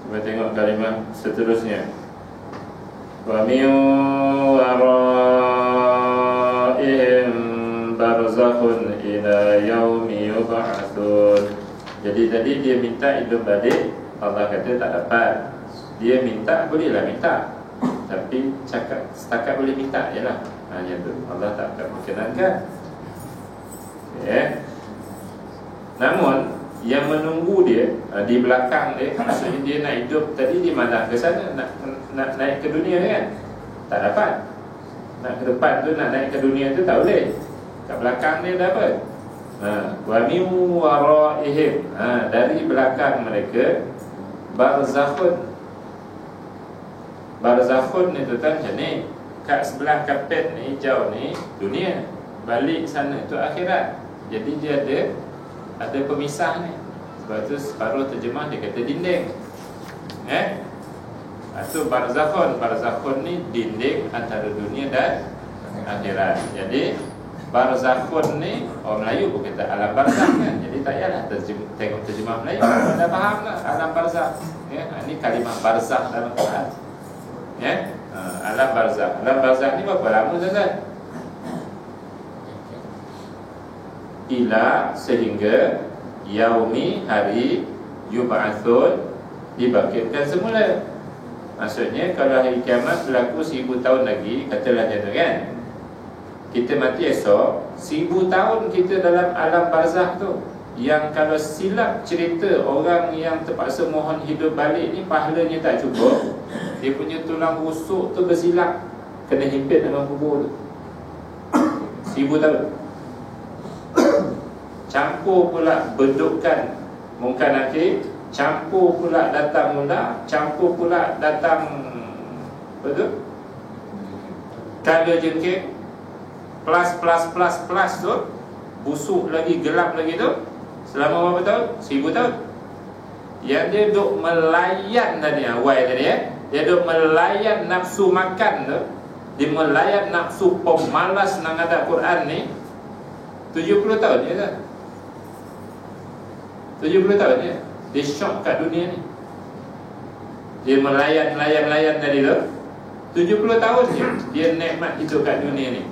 Cuba tengok kalimah seterusnya. Wa min waraihim barzakhun ila yaumi yub'atsun. Jadi tadi dia minta hidup balik, Allah kata tak dapat. Dia minta, bolehlah minta, tapi cakap setakat boleh minta je lah. Hanya tu, Allah tak akan berkenankan. Namun yang menunggu dia di belakang dia, maksudnya dia nak hidup tadi, dia malah ke sana, nak naik ke dunia kan, tak dapat. Nak ke depan tu, nak naik ke dunia tu tak boleh. Kat belakang dia dah apa? Wa min waraihim, dari belakang mereka barzakhun. Barzakhun ni tu kan macam ni, kat sebelah kapet ni, hijau ni dunia, balik sana tu akhirat. Jadi dia ada pemisah ni. Sebab tu separuh terjemah dia kata dinding. Itu barzakhun. Barzakhun ni dinding antara dunia dan akhirat. Jadi barzakhun ni, orang Melayu pun kata alam barzakh kan. Jadi tak payahlah tengok terjemah Melayu, dah faham lah alam barzakh. Ini kalimah barzakh dalam Quran. Alam barzakh. Alam barzakh ni berapa lama tuan-tuan? Ila, sehingga yaumi, hari yub'atsun, dibangkitkan semula. Maksudnya kalau hari kiamat berlaku 1000 tahun lagi, katalah macam kan, kita mati esok, 1000 tahun kita dalam alam barzakh tu. Yang kalau silap cerita orang yang terpaksa mohon hidup balik ni, pahalanya tak cukup, dia punya tulang rusuk tu bersilap, kena himpit dalam kubur tu 1000 tahun. Campur pula bendukan mungkar nakir, campur pula datang mula, campur pula datang betul kala jengking, plus tu, busuk lagi, gelap lagi tu, selama berapa tahun? 1000 tahun. Yang dia duk melayan tadi, awal tadi dia duk melayan nafsu makan tu, dia melayan nafsu pemalas nak ada Quran ni 70 tahun je kan. 70 tahun je dia syok kat dunia ni. Dia melayan tadi tu 70 tahun je dia nikmat hidup kat dunia ni.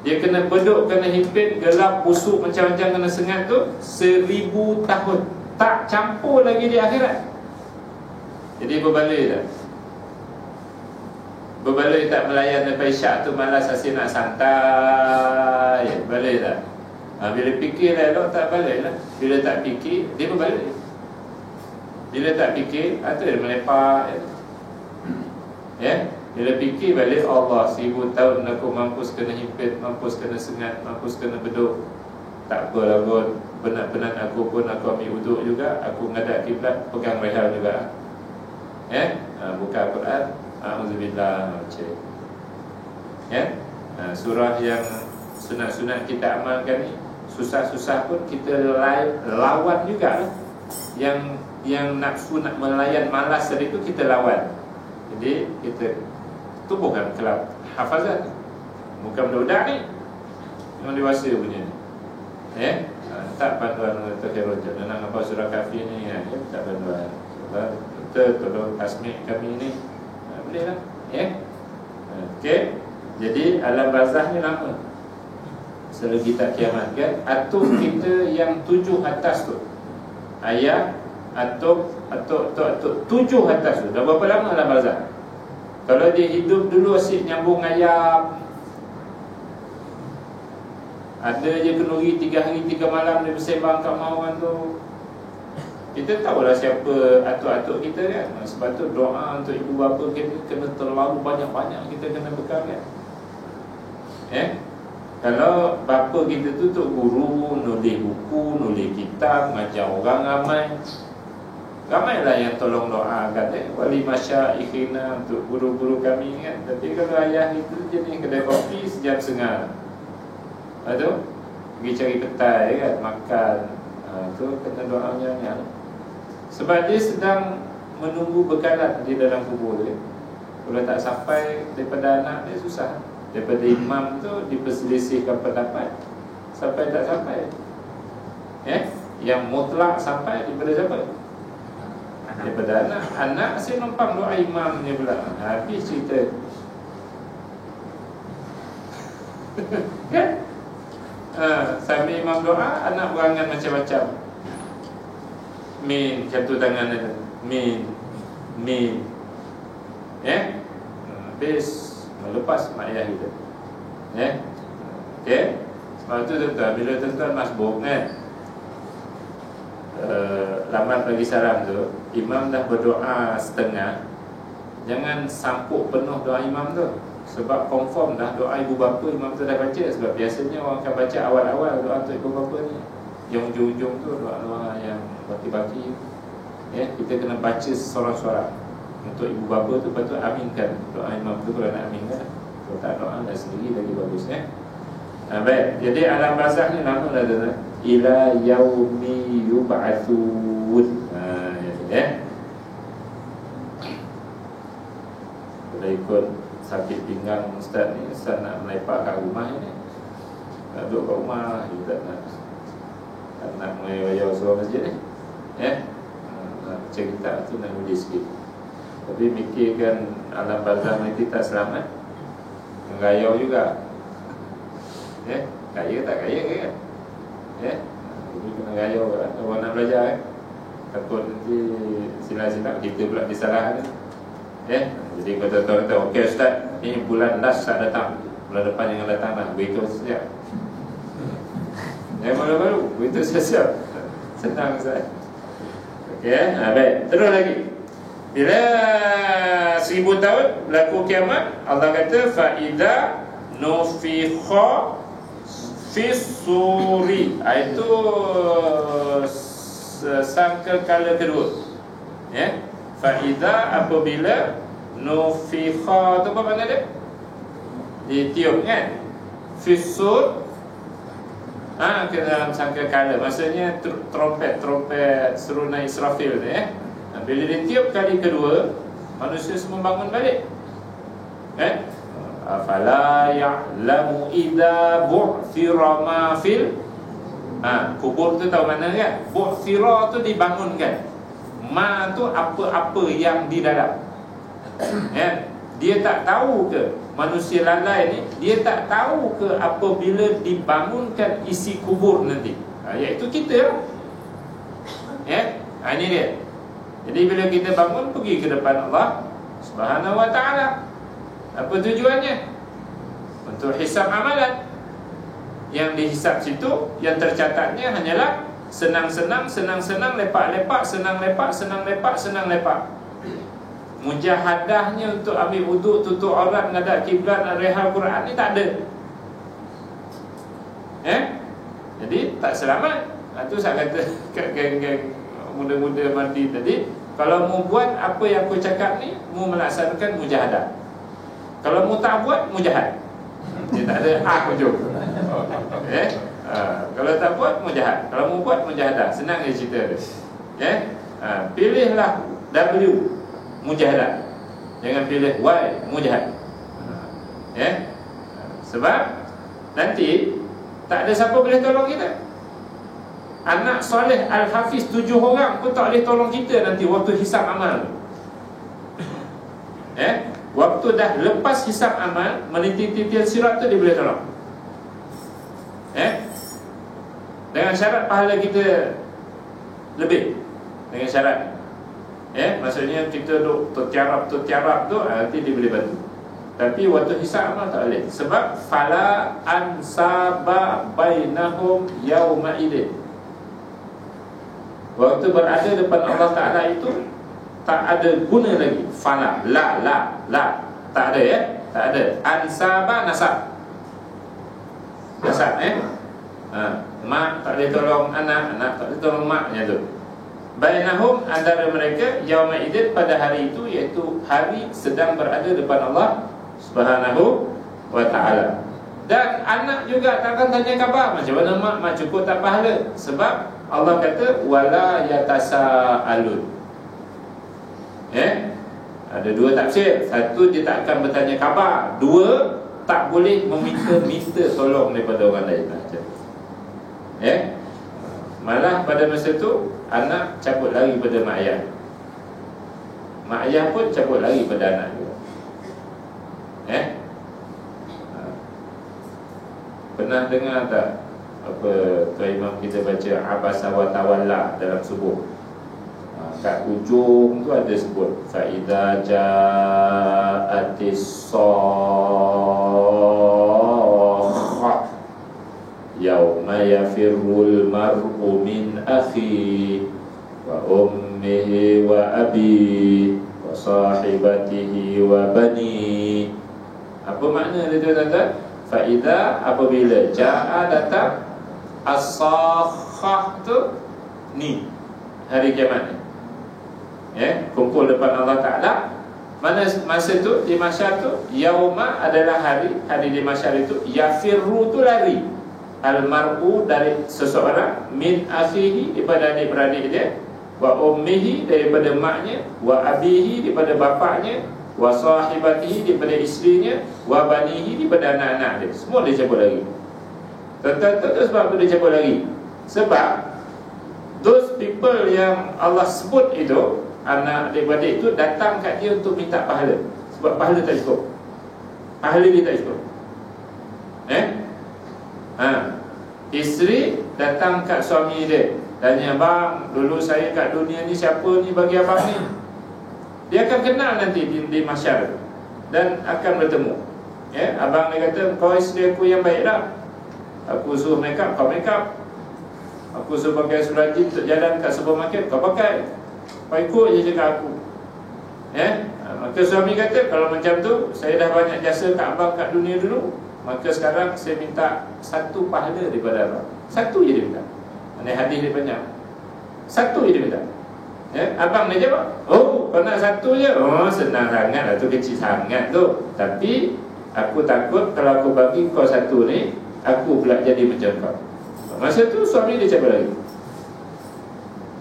Dia kena beduk, kena himpit, gelap, busuk, macam-macam kena sengat tu 1000 tahun. Tak campur lagi di akhirat. Jadi berbaloi tak? Berbaloi tak melayan sampai syak tu, malas asyik nak santai, baloi tak? Bila fikir elok tak balik lah. Bila tak fikir, dia berbalik. Bila tak fikir, itu dia melepak. Bila fikir balik, Allah 1000 tahun aku mampus kena himpit, mampus kena sengat, mampus kena beduk. Tak apalah kot, penat-penat aku pun aku ambil wuduk juga, aku ngadap kiblat, pegang rehal juga. Buka Quran, A'udzubillah, surah yang sunat-sunat kita amalkan ni, susah-susah pun kita lawan juga lah. Yang nafsu nak melayan malas tadi tu kita lawan. Jadi kita tumbuhkan kelab hafazan. Bukan budak-budak ni, yang dewasa punya ni. Tak bantuan untuk kerja nak apa surah Kahfi ni kan, tak bantuan. Betul, tolong tasmik kami ni. Boleh lah. Okey. Jadi alam barzakh ni lama. Selagi tak kiamat kan. Atom kita yang 7 atas tu, ayah atom 7 atas tu, dah berapa lama alam barzakh? Kalau dia hidup dulu asyik nyambung ayam, ada je kenduri 3 hari 3 malam dia bersembang kat mawan tu. Kita tahulah siapa atuk-atuk kita kan. Sebab tu doa untuk ibu bapa kita kena terlalu banyak-banyak kita kena bekal kan. Kalau bapa kita tu tok guru, nulis buku, nulis kitab, mengajar orang ramailah yang tolong doakan wali masyaikhina, untuk guru-guru kami kan. Tapi kalau ayah itu jenis kedai kopi sejam setengah, aduh, pergi cari petai kan, makan, tu kena doanya ni. Sebab dia sedang menunggu bekalan di dalam kubur dia. Kalau tak sampai daripada anak dia susah. Daripada imam tu diperselisihkan pendapat, sampai tak sampai. Yang mutlak sampai daripada siapa? daripada anak. Anak asyik numpang doa imamnya pula. Habis cerita. Kan? Sambil imam doa, anak berangan macam-macam. Min, jatuh tangan dia. Min. Habis melepas mak ayah kita. Okey. Sebab tu tuan-tuan, bila tuan-tuan masbuk kan, lambat bagi salam tu, imam dah berdoa setengah, jangan sampuk penuh doa imam tu. Sebab confirm dah doa ibu bapa imam tu dah baca. Sebab biasanya orang akan baca awal-awal doa untuk ibu bapa ni. Yang ujung-ujung tu doa-doa yang baki-baki. Kita kena baca seorang-seorang. Untuk ibu bapa tu patut aminkan doa imam tu kalau nak aminkan. Kalau tak doa dah sendiri lagi bagus. Baik, jadi alam barzakh ni lama dah tuan. Ila yaumi yub'atsun. Kalau ikut sakit pinggang ustaz ni, ustaz nak melepak kat rumah ni. Nak duduk kat rumah, kita tak nak mengayo-ayo suruh masjid ni. Cerita tu nak uji sikit. Tapi mikirkan alam barzakh nanti tak selamat, mengayau juga. Kaya tak kaya kan? Ini kena gayau kan? Orang nak belajar kan? Takut nanti silap-silap kita pula disalah kan? Jadi kalau tuan-tuan kata, okey ustaz, ini bulan last tak datang, bulan depan yang datang lah, beritahu siap. Yang baru-baru, beritahu siap. Senang ustaz. Okey, baik, terus lagi. Bila 1000 tahun berlaku kiamat, Allah kata fa'idha nufikha fisuri. Itu sangka kala kedua. Fa'idha apabila nufikha tu apa makna dia? Ditiup kan? Fisur ke dalam sangka kala. Maksudnya trompet seruna Israfil ni. Bila ditiup kali kedua, manusia semua bangun balik. Afala ya'lamu idza bu'thira ma fil kubur tu tahu mana kan? Bu'thira tu dibangunkan. Ma tu apa-apa yang di dalam. Dia tak tahu ke manusia lalai ni, dia tak tahu ke apabila dibangunkan isi kubur nanti. Iaitu kita lah. Ini dia. Jadi bila kita bangun, pergi ke depan Allah Subhanahu wa ta'ala. Apa tujuannya? Untuk hisab amalan. Yang dihisab situ, yang tercatatnya hanyalah senang-senang, lepak-lepak, senang lepak. Mujahadahnya untuk ambil wuduk, tutup aurat, menghadap kiblat, rehal Quran ni tak ada. Jadi tak selamat. Itu saya kata kat geng-geng muda-muda mandi tadi, kalau mu buat apa yang aku cakap ni, mu melaksanakan mujahadah. Kalau mu tak buat, mujahad. Dia tak ada hujung. Kalau tak buat, mujahad. Kalau mu buat, mujahadah. Senang je cerita dia. Pilihlah W, mujahadah. Jangan pilih Y, mujahad. Sebab nanti tak ada siapa boleh tolong kita. Anak soleh Al-Hafiz 7 orang pun tak boleh tolong kita nanti waktu hisab amal. Waktu dah lepas hisab amal, meniti-titil sirat tu dia boleh tolong. Dengan syarat pahala kita lebih. Dengan syarat maksudnya kita duk tertiarap tu, nanti dia boleh bantu. Tapi waktu hisab amal tak boleh. Sebab fala ansaba bainahum yauma idin. Waktu berada depan Allah Ta'ala itu tak ada guna lagi. Fala, la tak ada tak ada. Ansaba nasab. Mak tak boleh tolong anak tak boleh tolong maknya tu. Bainahum, antara mereka, yauma idzin, pada hari itu, iaitu hari sedang berada depan Allah Subhanahu wa ta'ala. Dan anak juga takkan tanya khabar, macam mana mak cukup tak pahala. Sebab Allah kata wala yatasaalun. Ada dua tafsir. Satu, dia tak akan bertanya khabar. Dua, tak boleh meminta tolong daripada orang lain. Malah pada masa tu anak cabut lari pada mak ayah. mak ayah pun cabut lari pada anak juga. Pernah dengar tak apa Tuan Imam kita baca abasa wa tawalla dalam subuh? Kat ujung tu ada sebut fa idza ja'atis sakhah yauma yafirrul mar'u min akhi wa ummihi wa abi wa sahibatihi wa bani. Apa makna dia tuan-tuan? Fa idza, apabila ja'a datang as-sakhah tu ni hari kiamat ni, kumpul depan Allah Ta'ala. Mana masa tu di mahsyar tu, yauma adalah hari di mahsyar itu, yafirru tu lari, al-mar'u dari seseorang, min akhihi daripada adik-beradik dia, wa ummihi daripada maknya, wa abihi daripada bapaknya, wa sahibatihi daripada isterinya, wa banihi daripada anak-anak dia. Semua dia cabut lagi. Tentu sebab apa dia cabut lagi? Sebab those people yang Allah sebut itu, anak adik-beradik itu datang kat dia untuk minta pahala. Sebab pahala tak cukup. Pahala dia tak cukup. Isteri datang kat suami dia, tanya, bang, dulu saya kat dunia ni siapa ni bagi abang ni? Dia akan kenal nanti di mahsyar dan akan bertemu. Abang dia kata, kau isteri aku yang baik dah. Aku suruh make up, kau make up. Aku suruh pakai surajin untuk jalan kat supermarket, kau pakai. Kau ikut je cakap aku. Maka suami kata, kalau macam tu, saya dah banyak jasa kat abang kat dunia dulu, maka sekarang saya minta satu pahala daripada abang. Satu je dia minta. Ini hadis dia banyak. Satu je dia minta. Abang dia jawab, oh, kau nak satu je? Oh, senang sangat lah tu, kecil sangat tu. Tapi aku takut kalau aku bagi kau satu ni, aku pula jadi macam kau. Masa tu suami dia cabut lagi,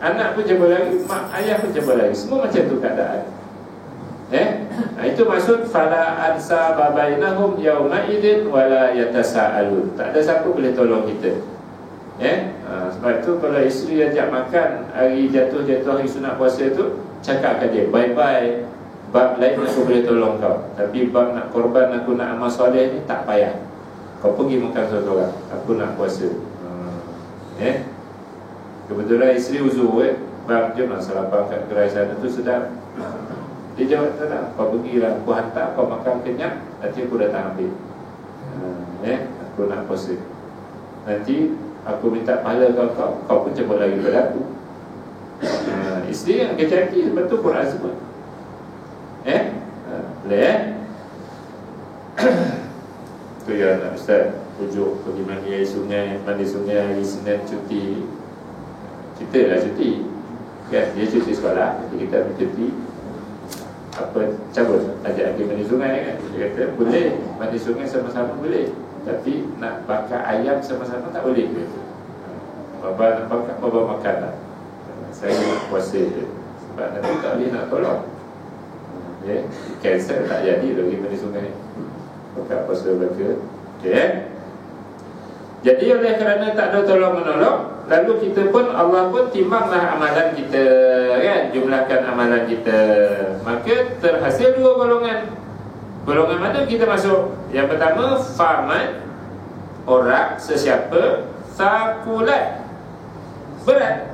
anak pun cabut lagi, mak ayah pun cabut lagi. Semua macam tu keadaan. Itu maksud fala ansa babainahum yauma idzin wala yatasaalun. Tak ada siapa boleh tolong kita. Sebab tu kalau isteri ajak makan hari jatuh-jatuh hari sunat puasa tu, cakap kat dia, bye-bye, bab lain aku boleh tolong kau, tapi bab nak korban, aku nak amal soleh ni tak payah. Kau pergi makan seorang-seorang, aku nak puasa. Kebetulan isteri uzur, bang, jom lah salapang kat gerai sana tu sedap. Dia jawab, tak nak, kau pergilah, aku hantar kau makan kenyang, nanti aku datang ambil. Aku nak puasa. Nanti aku minta pahala kau pun cabut lagi pada aku. Isteri yang kecil-kecil, sebab tu Quran sebut. Boleh tu ya nak Ustaz, pujuk pergi mandi air sungai, mandi sungai hari Senin cuti. Kita lah cuti kan, dia cuti sekolah, jadi kita ambil cuti. Apa, cabut, ajak pergi mandi sungai kan. Dia kata, boleh, mandi sungai sama-sama boleh, tapi nak bakar ayam sama-sama tak boleh. Baba nak bakar, baba makan lah. Saya nak puasa je, sebab nanti tak boleh nak tolong. Cancel, tak jadi lagi mandi sungai, bakar puasa mereka. Jadi oleh kerana tak ada tolong-menolong, lalu kita pun, Allah pun timbanglah amalan kita kan, jumlahkan amalan kita. Maka terhasil dua golongan. Golongan mana kita masuk? Yang pertama, faman, orang, sesiapa, thaqulat, berat,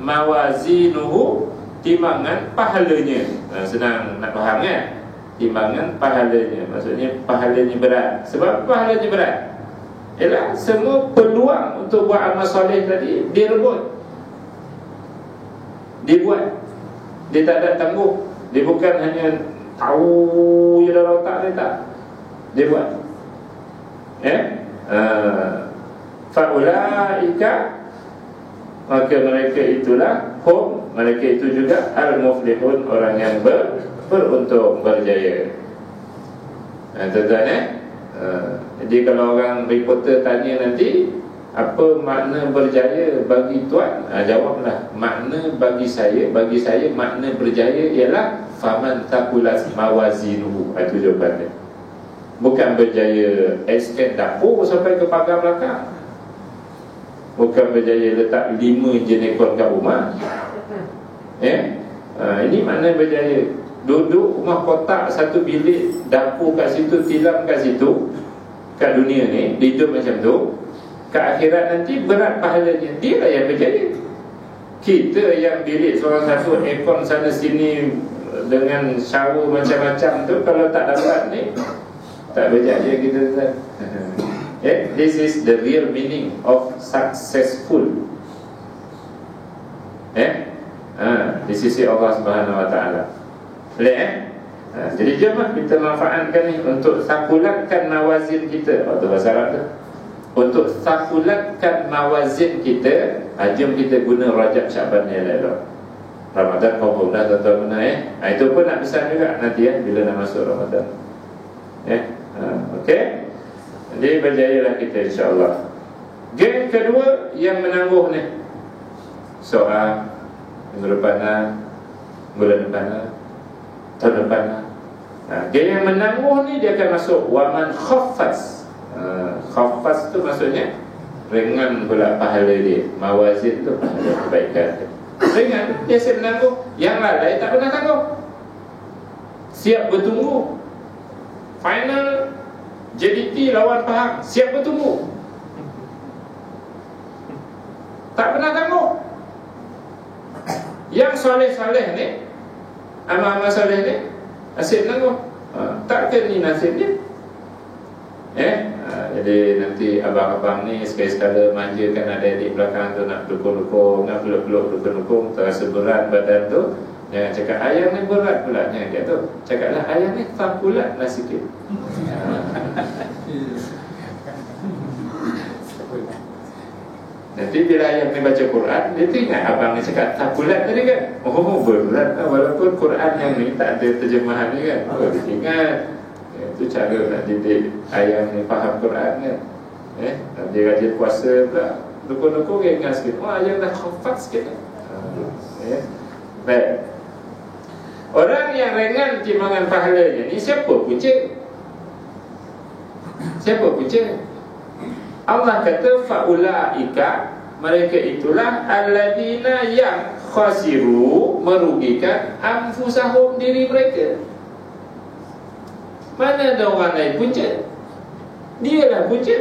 mawazinuhu, timbangan pahalanya. Senang nak faham kan? Timbangan pahalanya, maksudnya pahalanya berat. Sebab pahalanya berat? Ialah semua peluang untuk buat amal soleh tadi direbut, dibuat. Dia tak ada tangguh. Dia bukan hanya tahu je dalam otak dia, tak. Dia buat. Fa'ulaika, maka mereka itulah hum, mereka itu juga al-muflihun, orang yang beruntung, berjaya. Tuan-tuan jadi kalau orang reporter tanya nanti, apa makna berjaya bagi tuan? Jawablah, makna bagi saya makna berjaya ialah faman taqulat mawazinuhu. Itu jawapannya. Bukan berjaya extend dapur sampai ke pagar belakang, bukan berjaya letak 5 jenis ekor kat rumah. Ini makna berjaya. Duduk rumah kotak satu bilik, dapur kat situ, tilam kat situ, kat dunia ni hidup macam tu. Kat akhirat nanti berat pahalanya. Dia lah yang berjaya. Kita yang bilik seorang satu, aircon sana sini dengan shower macam-macam tu, kalau tak dapat ni, tak berjaya kita. This is the real meaning of successful. Di sisi Allah Subhanahu Wa Taala. Boleh jadi jomlah kita manfaatkan ni untuk sakulatkan mawazin kita. Tu bahasa Arab tu. Untuk sakulatkan mawazin kita, jom kita guna Rajab Syaban ni lah. Ramadan kau dah tuan-tuan guna itu pun nak pesan juga nanti bila nak masuk Ramadan. Okey. Jadi berjayalah kita insya-Allah. Geng kedua yang menangguh ni. Soal minggu depan, bulan depan, tahun depan. Geng yang menangguh ni dia akan masuk waman khaffas. Khaffas tu maksudnya ringan pula pahala dia. Mawazin tu pahala kebaikan dia. Ringan, dia siap menangguh. Yang lain tak pernah tangguh. Siap bertunggu. Final JDT lawan Pahang, siap bertunggu. Tak pernah tangguh. Yang soleh-soleh ni, amal-amal soleh ni, nasib menangguh. Takkan ni nasib dia. Jadi nanti abang-abang ni sekali-sekala manjakan adik-adik belakang tu, nak dukung-dukung, nak peluk-peluk dukung-dukung, terasa berat badan tu. Jangan cakap ayam ni berat pula, jangan dia tu. Cakaplah ayam ni tangkulat lah sikit. Nanti bila ayam ni baca Quran, dia tu ingat abang ni cakap tangkulat tadi kan. Oh berat lah, walaupun Quran yang ni tak ada terjemahan ni kan. Dia ingat. Itu cara nak didik ayam ni faham Quran kan. Dia rajin puasa pula, dukung-dukung dia ingat sikit. Ayam dah khafat sikit kan. Baik. Orang yang ringan timbangan pahalanya ni siapa punca? Siapa punca? Allah kata faulaika, mereka itulah alladzina yang khasiru, merugikan anfusahum, diri mereka. Mana ada orang lain punca? Dialah punca.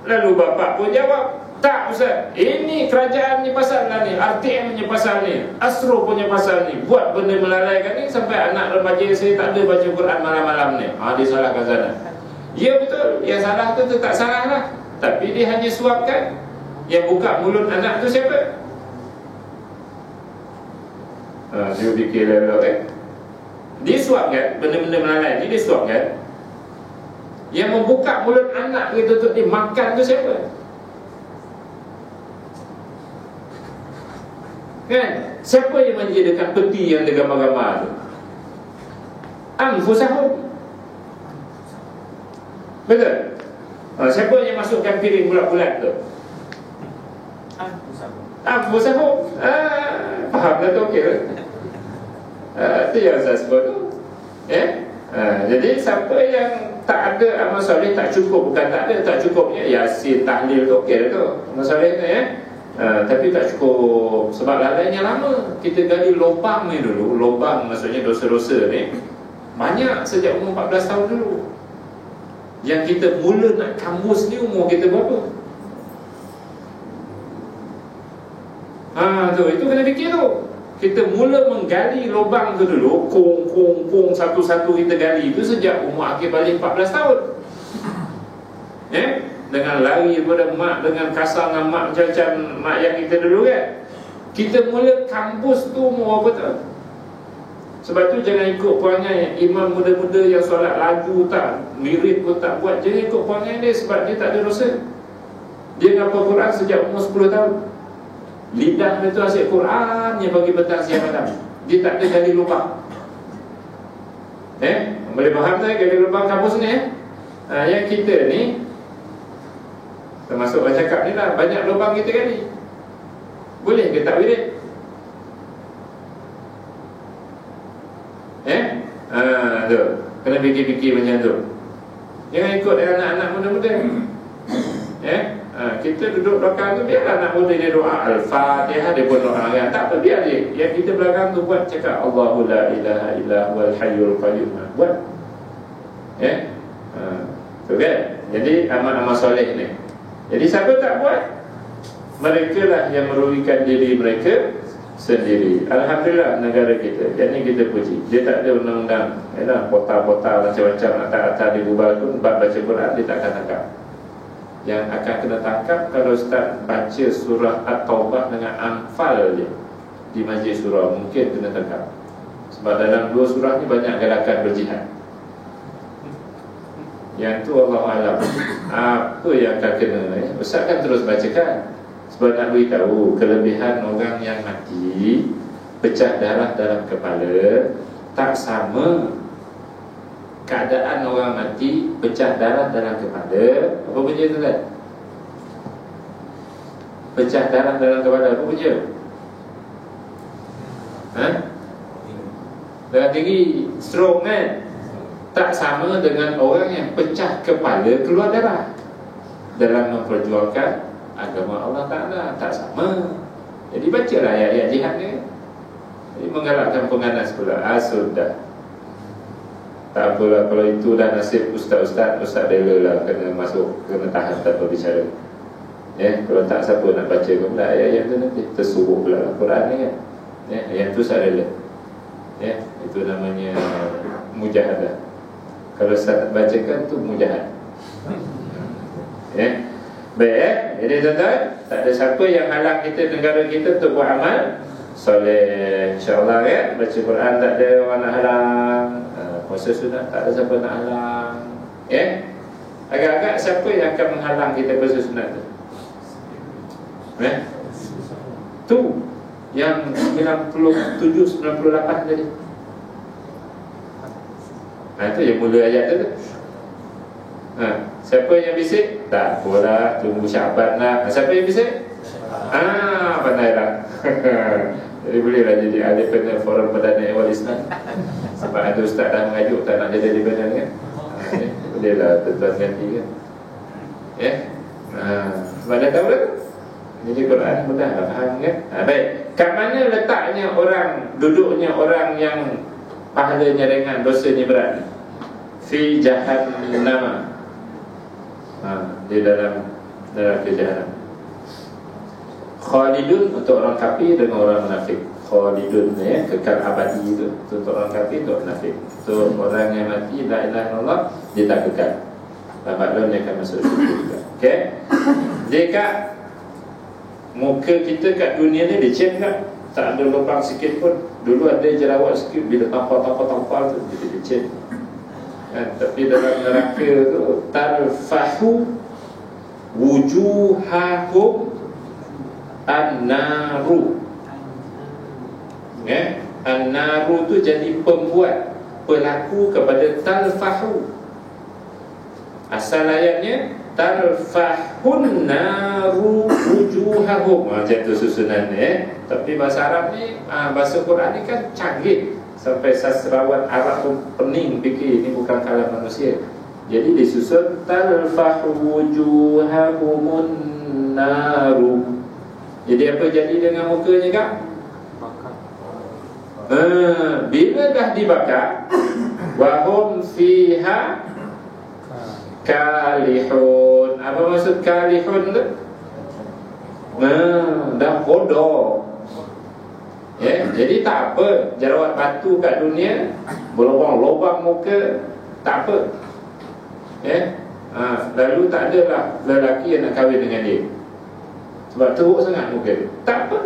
Lalu bapak pun jawab, tak Ustaz, ini kerajaan ni pasal lah ni, RTM punya pasal ni, Astro punya pasal ni, buat benda melalaikan ni sampai anak remaja saya tak ada baca Quran malam-malam ni. Dia salahkan sana. Ya betul, yang salah tu tak salah lah, tapi dia hanya suapkan. Yang buka mulut anak tu siapa? Dia fikir level dia suapkan, benda-benda melalai ni dia suapkan. Yang membuka mulut anak kita untuk dia makan tu siapa? Kan? Siapa yang menjadikan peti yang ada gambar-gambar tu? Anfusahum. Betul? Siapa yang masukkan piring bulat-bulat tu? Anfusahum. Faham dah tu, okey lah. Itu yang saya sebut tu. Jadi siapa yang tak ada amal soleh, tak cukup, bukan tak ada, tak cukupnya Yasin, tahlil tu okey lah tu amal soleh tu tapi tak cukup. Sebab lalainya lama. Kita gali lubang ni dulu. Lubang maksudnya dosa-dosa ni banyak sejak umur 14 tahun dulu. Yang kita mula nak kambus ni umur kita berapa? Itu kena fikir tu. Kita mula menggali lubang tu dulu, kong satu-satu kita gali itu sejak umur akhir balik 14 tahun. Dengan lari daripada mak, dengan kasar dengan mak macam-macam mak yang kita dulu kan. Kita mula kampus tu umur berapa tahun? Sebab tu jangan ikut perangai imam muda-muda yang solat laju tak, mirip pun tak buat. Jangan ikut perangai dia sebab dia tak ada dosa. Dia ngapal Quran sejak umur 10 tahun. Lidah dia tu asyik Quran yang bagi petang siang malam. Dia tak ada gali lubang. Boleh faham tak gali lubang kampus ni? Yang kita ni, termasuk orang cakap ni lah, banyak lubang kita gali. Boleh ke tak wirid? Tu kena fikir-fikir macam tu. Jangan ikut anak-anak muda-muda. kita duduk belakang tu biarlah anak muda dia doa Al-Fatihah, dia pun doa kan. Tak apa, biar dia. Yang kita belakang tu buat cakap Allahu la ilaha illa huwal hayyul qayyum. Buat. Ya. Tu kan. Jadi amal-amal soleh ni. Jadi siapa tak buat, mereka lah yang merugikan diri mereka sendiri. Alhamdulillah negara kita, yang ni kita puji. Dia tak ada undang-undang, pota-pota macam-macam nak tak dibubar pun, bab baca Quran dia tak akan tangkap. Yang akan kena tangkap kalau Ustaz baca surah At-Taubah dengan Anfal je di Masjid Surau, mungkin kena tangkap. Sebab dalam dua surah ni banyak galakan berjihad. Yang tu Allah Alam apa yang akan kena, Ustaz kan terus bacakan. Sebab nak beritahu kelebihan orang yang mati pecah darah dalam kepala tak sama keadaan orang mati pecah darah dalam kepala. Apa punca tu kan? Pecah darah dalam kepala apa punca? Darah tinggi, stroke kan? Tak sama dengan orang yang pecah kepala keluar darah. Dalam memperjuangkan agama Allah Ta'ala tak sama. Jadi bacalah ayat-ayat jihad ni. Jadi menggalakkan penganas pula. Sudah. Tak apalah, kalau itu dah nasib ustaz-ustaz, ustaz rela lah kena masuk, kena tahan tanpa bicara. Kalau tak, siapa nak baca pula ayat-ayat tu nanti tersuruh pula Al-Quran ni kan. Yang tu saya rela. Itu namanya mujahadah. Kalau ustaz bacakan tu mujahad. Baik, jadi tuan-tuan, tak ada siapa yang halang kita, negara kita untuk buat amal soleh. InsyaAllah ya, baca Quran tak ada orang nak halang, puasa sunat tak ada siapa nak halang. Agak-agak siapa yang akan menghalang kita puasa sunat tu? Tu yang 97, 98 tadi. Itu yang mula ayat tu. Siapa yang bisik? Tak apalah, tunggu Syaban lah. Siapa yang bisik? Pandai lah. Jadi bolehlah jadi ahli panel Forum Perdana Ehwal Islam. Sebab ada ustaz dah mengajuk tak nak jadi panel kan. Bolehlah tuan-tuan ganti kan. Sebab dah tahu lah. Jadi Quran mudah lah faham kan. Baik, kat mana letaknya orang, duduknya orang yang pahalanya ringan, dosanya berat? Fi jahannam. Di dalam neraka jahanam. Khalidun untuk orang kafir dengan orang munafik. Khalidun kekal abadi itu untuk orang kafir, untuk munafik. Untuk orang yang mati la ilaha illallah, dia tak kekal. Lambat laun dia akan masuk syurga juga. Okey. Jika muka kita kat dunia ni licin tak? Tak ada lubang sikit pun. Dulu ada jerawat sikit, bila tampal tu jadi licin. Tapi dalam neraka tu tarfahu wujuhahum an-naru. An-naru tu jadi pembuat, pelaku kepada talfahu. Asal ayatnya tarfahun naru wujuhahum. Macam tu susunan Tapi bahasa Arab ni, bahasa Quran ni kan canggih. Sampai sastrawan Arab pun pening fikir ini bukan kalam manusia. Jadi disusun talfahu wujuhahumun naru. Jadi apa jadi dengan mukanya kak? Bakar. Bila dah dibakar, wahum fiha kalihun. Apa maksud kalihun tu? Dah bodoh. Jadi tak apa jerawat batu kat dunia, berlubang-lubang muka, tak apa. Lalu tak adalah lelaki yang nak kahwin dengan dia sebab teruk sangat muka dia. Tak apa.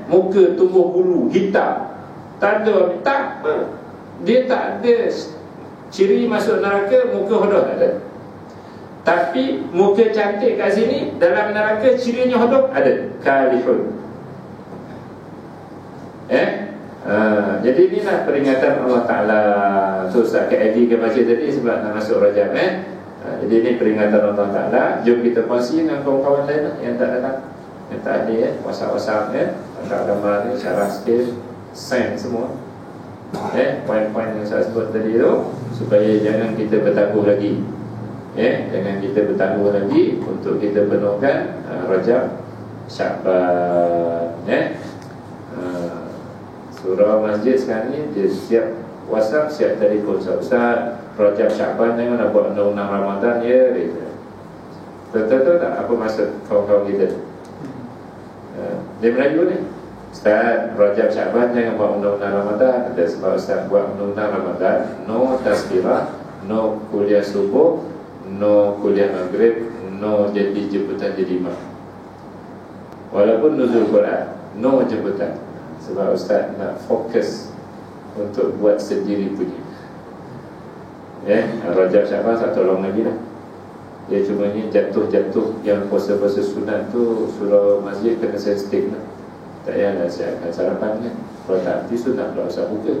Muka tumbuh bulu hitam, tak ada, tak apa. Dia tak ada ciri masuk neraka muka hodoh, tak ada. Tapi muka cantik kat sini, dalam neraka cirinya hodoh ada. Kalihun. Jadi inilah peringatan Allah Ta'ala. So Ustaz KIV ke baca tadi sebab nak masuk Rajab. Jadi ini peringatan Allah Ta'ala. Jom kita kongsi dengan kawan-kawan lain yang tak datang, yang tak ada WhatsApp tak gambar ni, syarah sikit, sign semua poin-poin yang saya sebut tadi tu, supaya jangan kita bertabuh lagi. Jangan kita bertangguh lagi untuk kita penuhkan Rajab Sya'ban. Surau masjid sekarang ni dia siap WhatsApp, siap telefon. Ustaz, Rajab Sya'ban jangan nak buat undang-undang Ramadan ya. Betul tak apa maksud kawan-kawan kita? Dia Melayu ni, Ustaz, Rajab Sya'ban jangan buat undang-undang Ramadan. Ada sebab Ustaz buat undang-undang Ramadan, no tazkirah, no kuliah subuh, no kuliah maghrib, no jadi jemputan jadi imam. Walaupun nuzul Quran, no jemputan. Sebab Ustaz nak fokus untuk buat sendiri punya. Rajab Sya'ban tak tolong lagi lah. Dia cuma ni jatuh-jatuh yang puasa-puasa sunat tu, surau masjid kena sensitif lah. Tak payahlah saya akan sarapan kan. Kalau tak nanti sunat pula usah buka.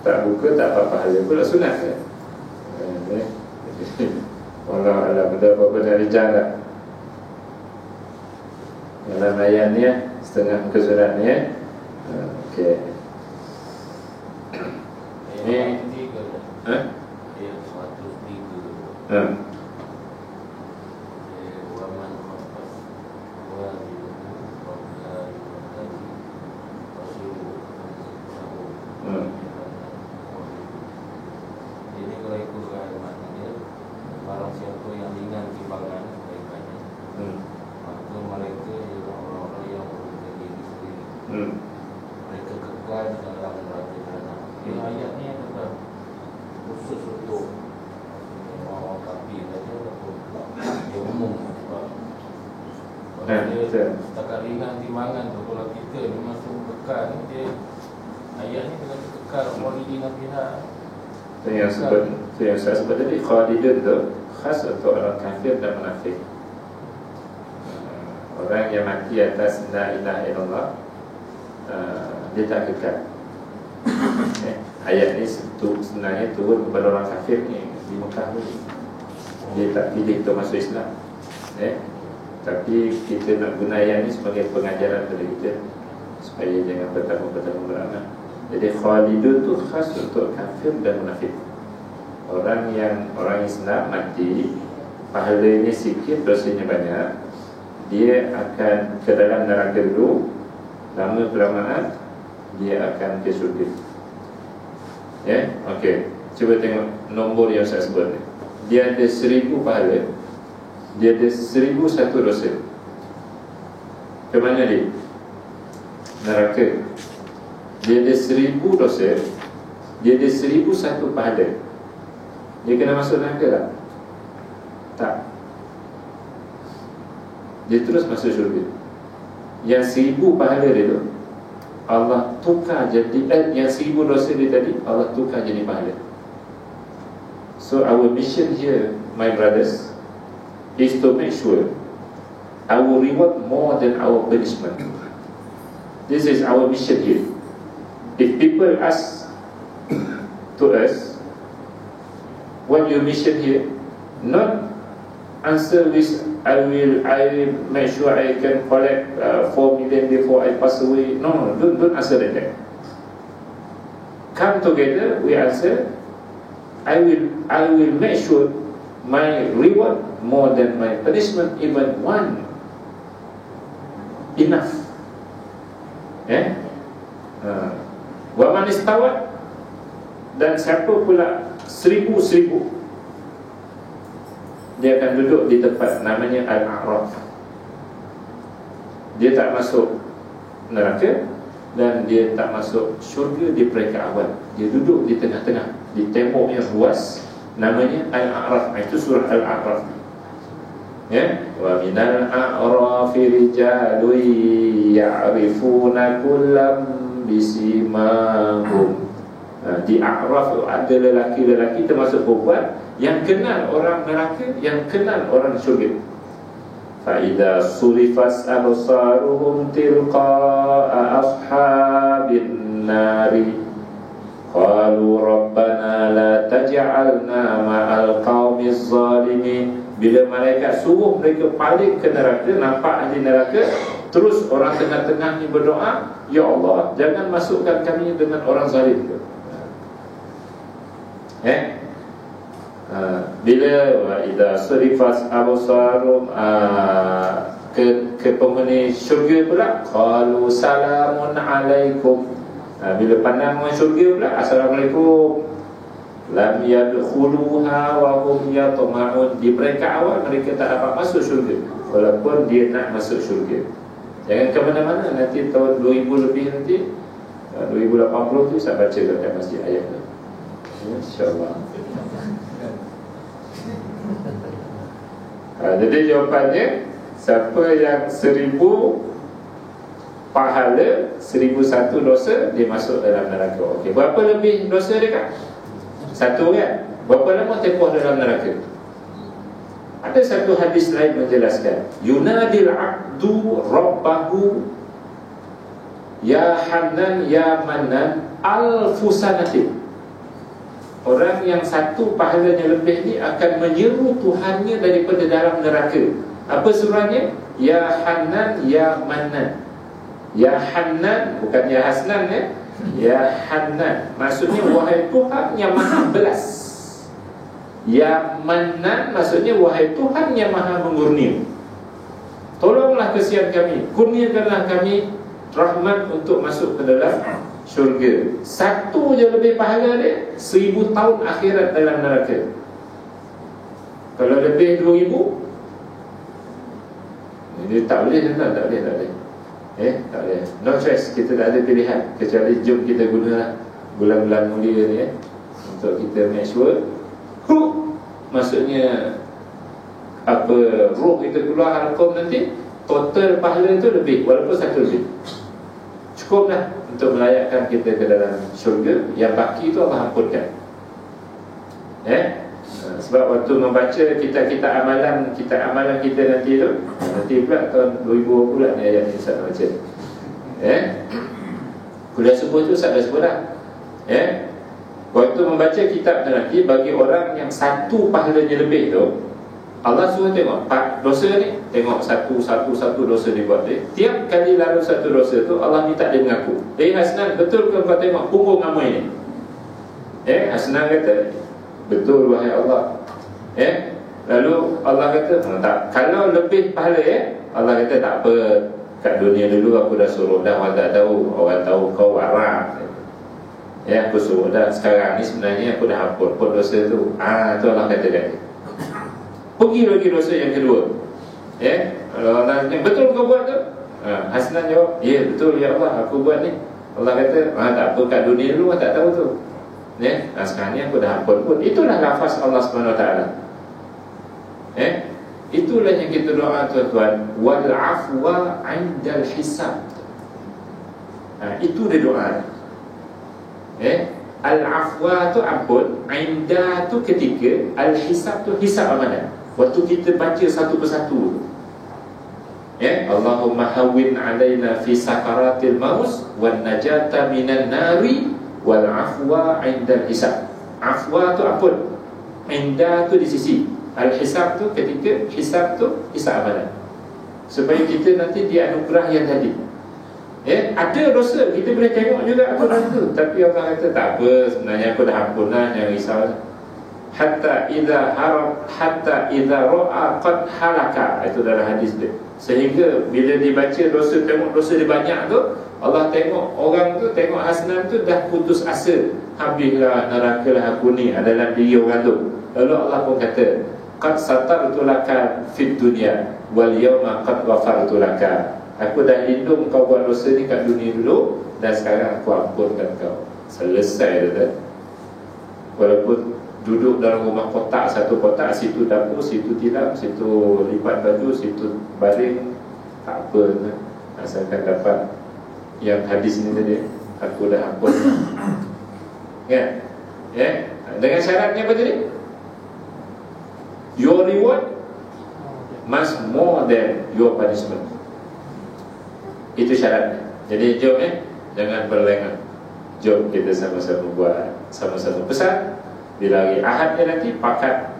Tak buka tak apa pahala pula sunat kan. Allah Allah, betul-betul benar rijal lah. Dalam ayat ni setengah muka surat ni okey. Ini ayat 103. Jadi kalau ikutkan maknanya, barang siapa yang ringan timbangan kebaikannya, maka mereka ialah orang-orang yang merugikan diri sendiri. Mereka kekal di dalam neraka jahanam. Ayat ni adalah khusus untuk orang kafir saja ataupun dia umum sebab dia setakat ringan timbangan tu. Kalau kita ni masuk kekal ni, dia ayat ni kena kekal khalidina fiha. Yang saya sebut tadi, khalidun tu khas untuk orang kafir dan munafik. Orang yang mati atas la ilaha illallah, dia tak kekal. Ayat ni sebenarnya turun kepada orang kafir ni di Mekah ni. Dia tak pilih untuk masuk Islam. Tapi kita nak guna ayat ni sebagai pengajaran kepada kita supaya jangan bertambah-bertambah beramal. Jadi khalidun tu khas untuk kafir dan munafik. Orang Islam mati, pahalanya sikit, dosanya banyak, dia akan ke dalam neraka dulu. Lama kelamaan dia akan ke syurga. Okey. Cuba tengok nombor yang saya sebut ni. Dia ada 1000 pahala, dia ada 1001 dosa. Ke mana dia? Neraka. Dia ada 1000 dosa, dia ada 1001 pahala. Dia kena masuk neraka tak? Tak. Dia terus masuk syurga. Yang 1000 pahala dia tu Allah tukar jadi yang 1000 dosa dia tadi Allah tukar jadi pahala. So our mission here, my brothers, is to make sure our reward more than our punishment. This is our mission here. If people ask to us, what your mission here? Not answer with I will make sure I can collect 4 million before I pass away. No, don't answer like that. Come together, we answer, I will make sure my reward more than my punishment, even one enough. Wa man istawat, dan siapa pula 1000 dia akan duduk di tempat namanya Al-A'raf. Dia tak masuk neraka dan dia tak masuk syurga di peringkat awal. Dia duduk di tengah-tengah, di tembok yang luas, namanya Al-A'raf. Itu surah Al-A'raf. Wa minal a'rafi rijalun ya'rifuna kullam bisimahum. Di A'raf ada lelaki-lelaki termasuk perempuan yang kenal orang neraka, yang kenal orang syurga. Fa'idha surifas absaruhum tilqa'a ashabin nari qalu rabbana la taj'alna ma'al qaumiz zalimin. Bila malaikat suruh mereka paling ke neraka, nampak ahli neraka, terus orang tengah-tengah ni berdoa, ya Allah, jangan masukkan kami dengan orang zalim. Bila idza surifat absarum ke penghuni syurga pula, qalu salamun alaikum. Bila pandang syurga pula, assalamualaikum. Lam yadkhuluha wa hum yatma'un. Di mereka awal mereka tak dapat masuk syurga, walaupun dia nak masuk syurga. Jangan ke mana-mana, nanti tahun 2000 lebih nanti 2080 tu saya baca dekat masjid ayat tu, insya-Allah. Jadi jawapannya, siapa yang 1000 pahala, 1001 dosa, dia masuk dalam neraka. Okey, berapa lebih dosa dia kan? 1 kan? Berapa lama tempoh dalam neraka? Ada satu hadis lain menjelaskan, yunadil abdu rabbahu ya Hanan ya Manan al-fusanatin. Orang yang 1 pahalanya lebih ni akan menyeru Tuhannya daripada dalam neraka. Apa suruhannya? Ya Hanan ya Manan. Ya Hanan, bukan ya Hasnan ya. Ya Hanan, maksudnya wahai Tuhan yang maha belas. Ya Manan, maksudnya wahai Tuhan yang maha mengurnia. Tolonglah kesian kami, kurniakanlah kami rahmat untuk masuk ke dalam syurga. 1 je lebih pahala dia, 1000 tahun akhirat dalam neraka. Kalau lebih 2000, dia tak boleh. Tak boleh. Tak boleh. No choice, kita tak ada pilihan, kecuali jom kita gunalah bulan-bulan mulia ni untuk kita make sure maksudnya apa, roh kita keluar halqum nanti, total pahala tu lebih, walaupun 1 lebih cukup lah untuk melayakkan kita ke dalam syurga. Yang baki tu Allah ampunkan. Sebab waktu membaca kita amalan kita nanti tu, nanti pula tahun 2000 pula ni ayat ni Ustaz baca. Kuliah subuh tu Ustaz dah sebut dah. Waktu membaca kitab tu nanti, bagi orang yang 1 pahalanya lebih tu, Allah suruh tengok 4 dosa ni, tengok satu dosa dia buat dia. Tiap kali lalu 1 dosa tu, Allah minta dia mengaku. Hasnan, betul ke kau tengok punggung Amoi ni? Hasnan kata, betul wahai Allah. Lalu Allah kata, tak. Kalau lebih pahala Allah kata, tak apa, kat dunia dulu aku dah suruh dah, orang tahu kau warak. Aku suruh dah. Sekarang ni sebenarnya aku dah hapus pun dosa tu. Tu Allah kata kat dia, pergi lagi dosa yang kedua. Kalau Allah tanya, betul kau buat tu? Hasnan jawab, ya betul ya Allah, aku buat ni. Allah kata, tak apa, kat dunia dulu tak tahu tu. Sekarang ni aku dah ampun pun. Itulah lafaz Allah SWT. Itulah yang kita doa tuan-tuan, wal afwa 'indal hisab. Itu dia doa. Al-afwa tu ampun, 'inda tu ketika, al-hisab tu hisab amalan. Waktu kita baca satu persatu, Allahumma hawwin 'alaina fi sakaratil maut wan najata minan nari wal afwa 'indal hisab. Afwa tu ampun, 'inda tu di sisi, al-hisab tu ketika, hisab tu hisab amalan. Supaya kita nanti dianugerah yang tadi. Ada dosa, kita boleh tengok juga aku dosa tu, tapi Allah kata tak apa, sebenarnya aku dah ampun lah, jangan risau. Hatta idza ra'a qad halaka. Itu dalam hadis dia. Sehingga bila dibaca dosa, tengok dosa dia banyak tu, Allah tengok orang tu, tengok Hasnan tu dah putus asa, habislah neraka lah aku ni dalam diri orang tu. Lalu Allah pun kata, qad satartu laka fid dunya wal yawma qad ghafartu laka. Aku dah lindung kau buat dosa ni kat dunia dulu, dan sekarang aku ampunkan kau. Selesai dah. Walaupun duduk dalam rumah kotak, satu kotak, situ dapur, situ tilam, situ lipat baju, situ baring, tak apa, asalkan dapat yang hadis ni tadi, aku dah ampun. Dengan syaratnya apa tadi? Your reward must more than your punishment. Itu syaratnya. Jadi jom jangan berlengah. Jom kita sama-sama buat, sama-sama pesan. Bila hari Ahad ni nanti pakat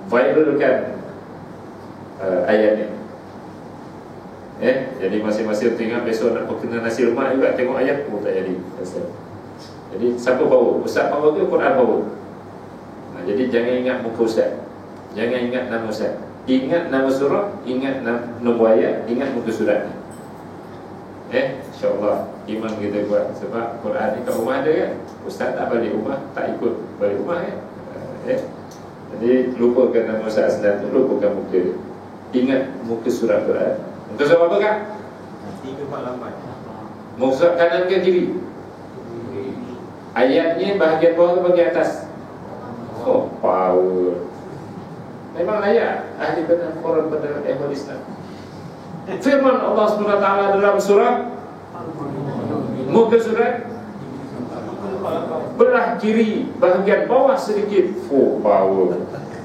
viralkan ayat ni. Jadi masing-masing tengok besok nak perkenal nasi lemak juga, tengok ayat pun tak jadi. Jadi siapa power? Ustaz power ke Quran power? Jadi jangan ingat muka ustaz, jangan ingat nama ustaz. Ingat nama surah, ingat nombor ayat, ingat muka surat. InsyaAllah iman kita kuat. Sebab Quran ni kat rumah ada kan, ustaz tak balik rumah, tak ikut balik rumah kan. Jadi lupakan nama ustaz Aslan tu, lupakan muka dia. Ingat muka surat Quran. Muka surat apa kan? 348. Muka surat kanan ke kiri? Ayatnya bahagian bawah atau bahagian atas? Oh, power. Memang layak ahli benar Quran pada ehwal Islam. Firman Allah SWT dalam surah muka surat, belah kiri bahagian bawah sedikit. Oh, power.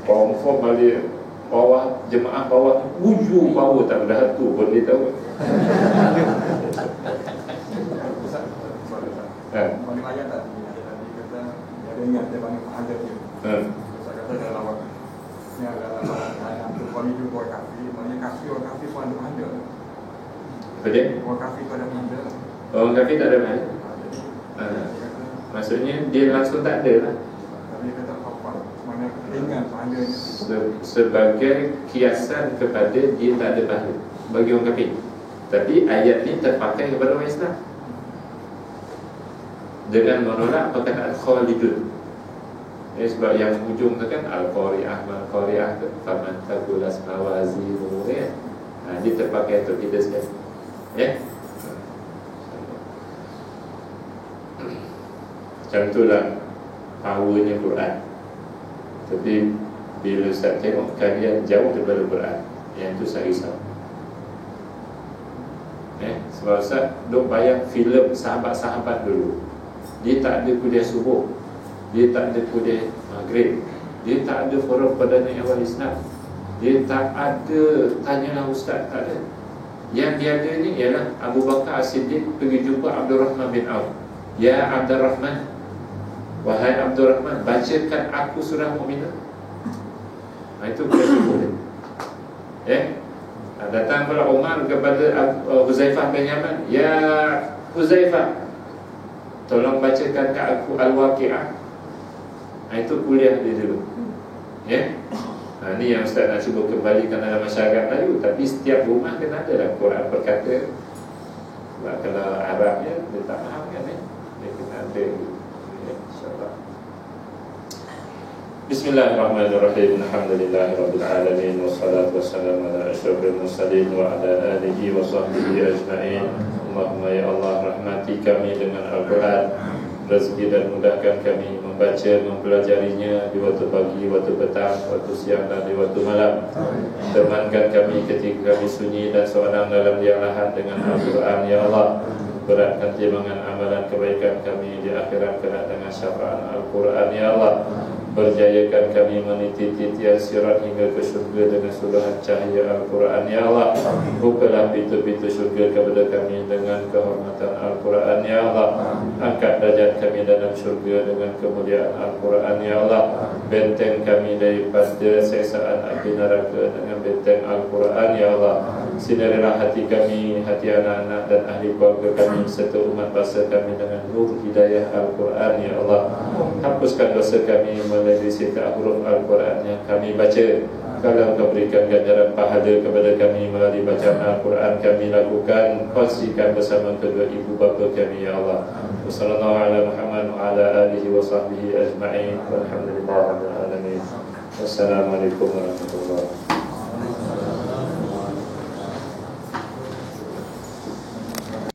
Confirm balik bawah, jemaah bawah ujung bawah tak ada hantu pun dia tahu. Mana ayat tadi kata dia ingat dia banyak ada dia. Saya kata dalam awak ni adalah ayat tu kami juga kafir, maknanya kafir orang kafir pun ada. Apa dia? Orang kafir pun ada. Orang kafir tak ada mana? Maksudnya dia langsung tak ada lah. Tapi kata apa? Mana ingat ada sebagai kiasan kepada dia tak ada pahala bagi orang kafir. Tapi ayat ni terpakai kepada orang Islam dengan menolak perkataan khalidun. Sebab yang ujung tu kan Al-Qari'ah, Al-Qari'ah faman taqulas mawazinu ya. Dia terpakai untuk kita sekali. Macam itulah powernya Quran. Tapi bila saya tengok kalian jauh daripada Quran, yang itu saya risau. Sebab Ustaz duk bayang filem sahabat-sahabat dulu. Dia tak ada kuliah subuh, dia tak ada kuliah maghrib, dia tak ada forum perdana awal Islam, dia tak ada tanyalah ustaz, tak ada. Yang dia ada ni ialah Abu Bakar As-Siddiq pergi jumpa Abdurrahman bin Auf. Ya Abdurrahman, wahai Abdurrahman, bacakan aku surah Mukminun. Itu kuliah subuh dia. Datang pula Umar kepada Huzaifah bin Yaman. Ya Huzaifah, tolong bacakan ke aku Al-Waqi'ah. Itu kuliah dia dulu. Ini yang Ustaz nak cuba kembalikan dalam masyarakat Melayu. Tapi setiap rumah kena ada lah Quran berkata. Sebab kalau Arabnya dia tak faham kan, dia kena ada. InsyaAllah. Bismillahirrahmanirrahim. Alhamdulillahirabbil alamin, wassalatu wassalamu ala asyrafil mursalin wa ala alihi wa sahbihi ajma'in. Allahumma ya Allah, rahmati kami dengan Al-Quran, rezeki dan mudahkan kami membaca, mempelajarinya di waktu pagi, waktu petang, waktu siang dan di waktu malam. Temankan kami ketika kami sunyi dan seorang dalam liang lahat dengan Al-Quran ya Allah. Beratkan timbangan amalan kebaikan kami di akhirat kena dengan syafaat Al-Quran ya Allah. Berjayakan kami meniti titian sirat hingga ke syurga dengan suluhan cahaya Al-Quran ya Allah. Bukalah pintu-pintu syurga kepada kami dengan kehormatan Al-Quran ya Allah. Angkat derajat kami dalam syurga dengan kemuliaan Al-Quran ya Allah. Benteng kami daripada siksaan api neraka dengan benteng Al-Quran ya Allah. Sinarilah hati kami, hati anak-anak dan ahli keluarga kami serta umat bangsa kami dengan nur hidayah Al-Quran ya Allah. Hapuskan dosa kami melalui setiap huruf Al-Quran yang kami baca. Kalau Engkau berikan ganjaran pahala kepada kami melalui bacaan Al-Quran kami lakukan, kongsikan bersama kedua ibu bapa kami ya Allah. Wassallallahu ala Muhammad wa ala alihi wa sahbihi ajma'in. Walhamdulillahirabbil alamin. Wassalamualaikum warahmatullahi wabarakatuh.